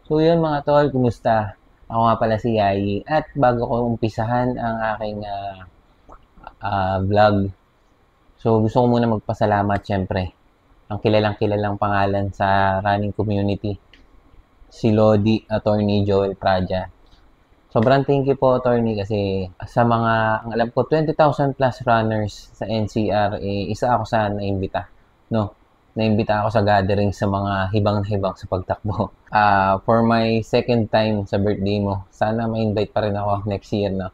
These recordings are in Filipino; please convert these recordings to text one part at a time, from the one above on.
So yun mga tol, kumusta? Ako nga pala si Yayi at bago ko umpisahan ang aking vlog, so gusto ko muna magpasalamat syempre. Ang kilalang pangalan sa running community, si Lodi Attorney Joel Praja. Sobrang thank you po attorney kasi sa mga, ang alam ko 20,000 plus runners sa NCR, isa ako sa naimbita. No? Naimbita ako sa gathering sa mga hibang na hibang sa pagtakbo. For my second time sa birthday mo, sana ma-invite pa rin ako next year. No?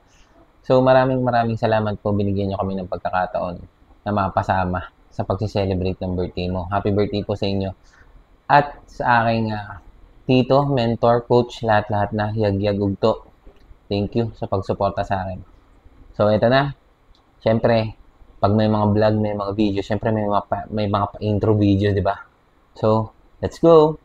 So maraming salamat po, binigyan nyo kami ng pagkakataon na mapasama sa pagsi-celebrate ng birthday mo. Happy birthday po sa inyo. At sa aking tito, mentor, coach, lahat-lahat na hiyag-hiyag ugto. Thank you sa pagsuporta sa akin. So, ito na. Siyempre, pag may mga vlog, may mga video, siyempre may mga intro video, di ba? So, let's go!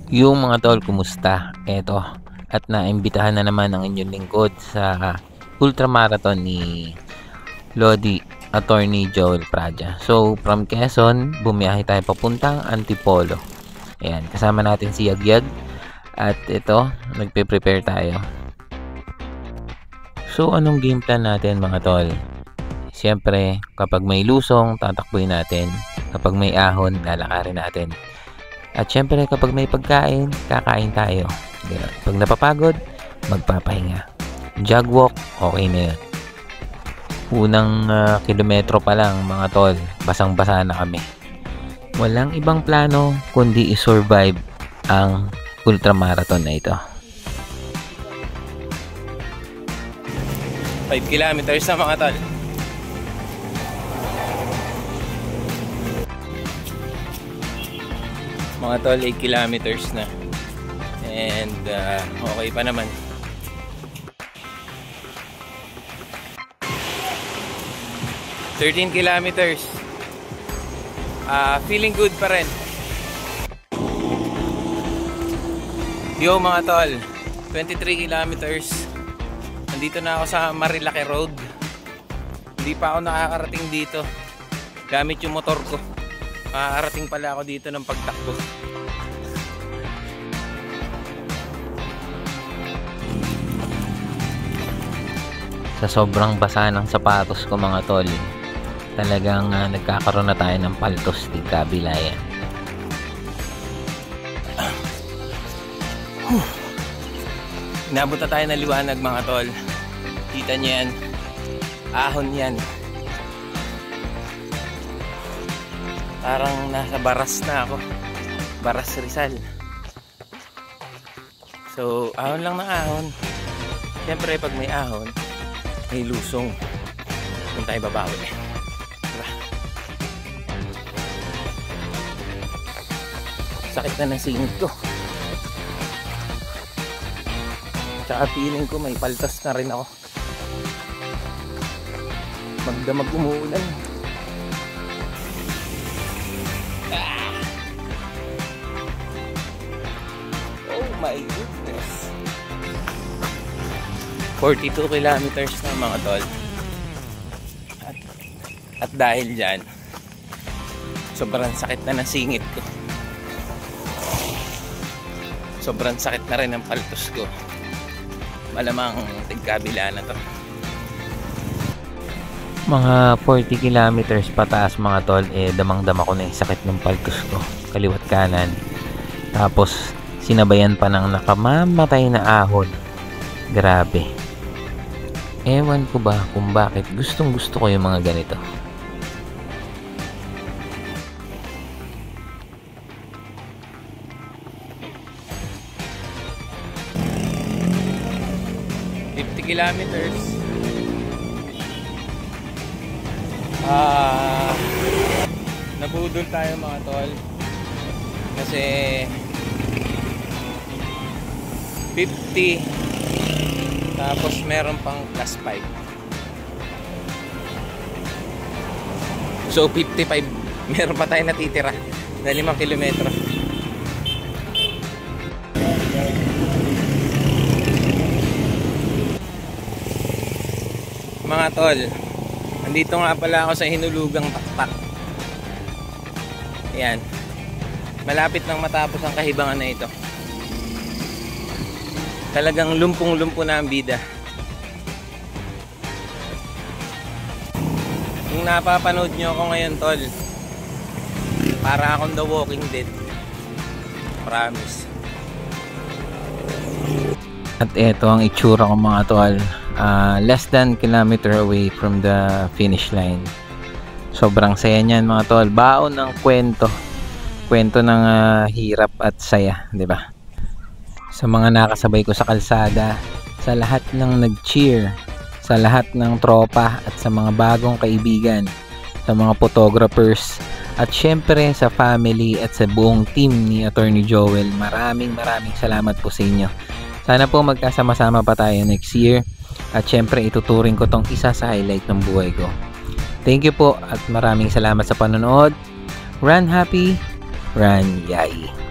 Yung mga tol, kumusta? Eto, at naimbitahan na naman ang inyong lingkod sa ultramarathon ni Lodi Attorney Joel Praja. So, from Quezon, bumiyahe tayo papuntang Antipolo. Ayan, kasama natin si Yagyag. At ito, nagpe-prepare tayo. So, anong game plan natin mga tol? Siyempre, kapag may lusong, tatakbuhin natin. Kapag may ahon, lalakarin natin. At syempre kapag may pagkain, kakain tayo. Ganun. Pag napapagod, magpapahinga. Jog walk, okay na yun. Unang kilometro pa lang mga tol, basang-basa na kami. Walang ibang plano kundi i-survive ang ultramarathon na ito. 5 kilometers na mga tol. Mga tol, 8 kilometers na. And okay pa naman. $13 kilometers. Feeling good pa rin. Yo mga tol, 23 kilometers. Nandito na ako sa Marilake Road. Hindi pa ako nakakarating dito gamit yung motor ko. Makakarating pala ako dito ng pagtakbo. Sa sobrang basa ng sapatos ko mga tol, talagang nagkakaroon na tayo ng paltos di kabilayan. Inabot na tayo ng liwanag mga tol. Kita niyo yan, ahon yan. Parang nasa Baras na ako. Baras Rizal. So, ahon lang ng ahon. Siyempre, pag may ahon, may lusong. Kung tayo babawi. Diba? Sakit na ng singit ko. Tsaka feeling ko may paltas na rin ako. Magdamag umuulan. My goodness. 42 kilometers na mga tol. At dahil dyan, sobrang sakit na ng singit ko. Sobrang sakit na rin ng paltos ko. Malamang tigkabila na to. Mga 40 kilometers pataas mga tol, damang-dama ko na yung sakit ng paltos ko. Kaliwat kanan. Tapos sinabayan pa ng nakamamatay na ahon. Grabe. Ewan ko ba kung bakit gustong gusto ko yung mga ganito. Kilometers. Nabudol tayo mga tol. Kasi 50 tapos meron pang class 5. So 55, meron pa tayo natitira na 5 kilometro. Mga tol, andito nga pala ako sa hinulugang pakpak. Ayan, malapit nang matapos ang kahibangan na ito. Talagang lumpong-lumpo na ang bida. Kung napapanood nyo ako ngayon, tol, para akong The Walking Dead. Promise. At eto ang itsura ko, mga tol. Less than kilometer away from the finish line. Sobrang saya niyan, mga tol. Baon ng kwento. Kwento ng hirap at saya, 'di ba? Sa mga nakasabay ko sa kalsada, sa lahat ng nag-cheer, sa lahat ng tropa at sa mga bagong kaibigan, sa mga photographers, at syempre sa family at sa buong team ni Attorney Joel, maraming salamat po sa inyo. Sana po magkasama-sama pa tayo next year, at syempre ituturing ko tong isa sa highlight ng buhay ko. Thank you po at maraming salamat sa panonood. Run happy, run yay!